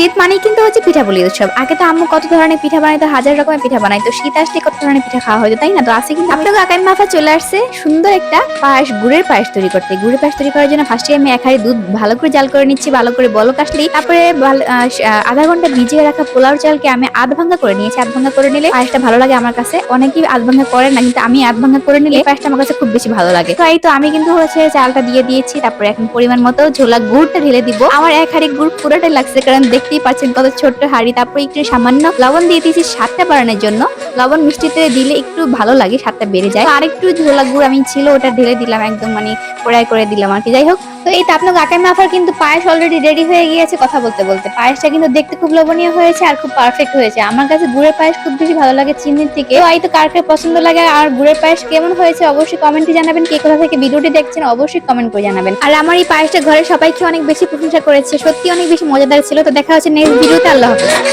শীত মানেই কিন্তু হচ্ছে পিঠাপুলি উৎসব। আগে তো আম্মু কত ধরনের পিঠা বানাইতো, হাজার রকমের পিঠা বানাইতো। শীত আসলে কত ধরনের পিঠা খাওয়া হয়তো, তাই না? তো আজকে কিন্তু আপনার কাকাই মাফা চলে আসছে সুন্দর একটা পায়েস, গুড়ের পায়েস তৈরি করতে। গুড়ের পায়েস তৈরি করার জন্য ফার্স্টে আমি এক হাঁড়ি দুধ ভালো করে জাল করে নিচ্ছি, ভালো করে বলক আসলেই তারপরে আধা ঘন্টা ভিজিয়ে রাখা পোলাও চালকে আমি আধ ভাঙ্গা করে নিয়েছি। আধ ভাঙ্গা করে নিলে পায়েসটা ভালো লাগে আমার কাছে। অনেকেই আধ ভাঙ্গা করে না, কিন্তু আমি আধ ভাঙ্গা করে নিলে পায়েসটা আমার কাছে খুব বেশি ভালো লাগে। তো এই তো আমি কিন্তু হচ্ছে চালটা দিয়ে দিয়েছি, তারপরে এখন পরিমাণ মতো ঝোলা গুড়টা ঢেলে দিব। আমার এক হাঁড়ি গুড় পুরোটাই লাগছে, কারণ দেখতেই পাচ্ছেন কত ছোট্ট হাঁড়ি। তারপরে একটু সামান্য লবণ দিয়ে দিয়েছি স্বাদটা বাড়ানোর জন্য। লবণ মিষ্টিতে দিলে একটু ভালো লাগে, স্বাদটা বেড়ে যায়। তো আরেকটু ঝোলা গুড় আমি ছিল ওটা ঢেলে দিলাম, একদম মানে পোড়াই করে দিলাম আর কি। যাই হোক, তো এই তো আপনার কাকাই মাফার কিন্তু পায়েস অলরেডি রেডি হয়ে গিয়েছে। কথা বলতে বলতে পায়েসটা কিন্তু দেখতে খুব লোভনীয় হয়েছে আর খুব পারফেক্ট হয়েছে। আমার কাছে গুড়ের পায়েস খুব বেশি ভালো লাগে চিনির থেকে। তো এই তো কার কার পছন্দ লাগে আর গুড়ের পায়েস কেমন হয়েছে অবশ্যই কমেন্টে জানাবেন। কে কোথা থেকে ভিডিওটি দেখছেন অবশ্যই কমেন্ট করে জানাবেন। আর আমার এই পায়েসটা ঘরের সবাইকে অনেক বেশি প্রশংসা করেছে, সত্যি অনেক বেশি মজাদার ছিল। তো দেখা হচ্ছে নেক্সট ভিডিওতে। আল্লাহ হাফেজ।